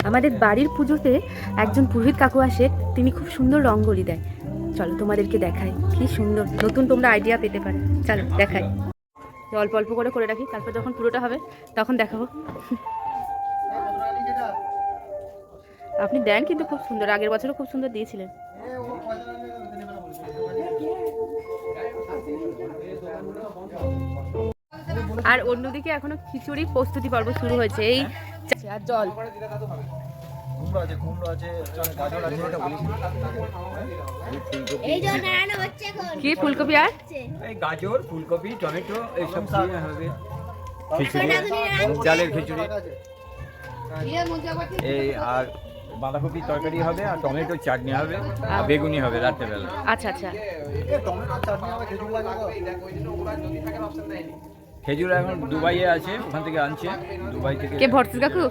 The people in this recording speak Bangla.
আমাদের বাড়ির পুজোতে একজন পুরোহিত কাকু আসে, তিনি খুব সুন্দর রঙ্গোলি দেয়। চলো তোমাদেরকে দেখাই, কি সুন্দর, নতুন তোমরা আইডিয়া পেতে পারো। চলো দেখাই, অল্প অল্প করে করে রাখি, তারপর যখন পুরোটা হবে তখন দেখাবো। আপনি দেন কিন্তু খুব সুন্দর, আগের বছরও খুব সুন্দর দিয়েছিলেন। আর অন্যদিকে এখনো খিচুড়ি প্রস্তুতি পর্ব শুরু হয়েছে। এই আর জল কি ফুলকপি আর গাজর, ফুলকপি, টমেটো এইসব হবে। খিচুড়ি, চালের খিচুড়ি, এই আর বাঁধাকপি তরকারি হবে, আর টমেটো চাটনি হবে, আর বেগুনি হবে রাত্রেবেলা। আচ্ছা আচ্ছা। খেজুর এখন দুবাইয়ে আছে, ওখান থেকে আনছে, দুবাই থেকে। কে ভর্তি কাকু?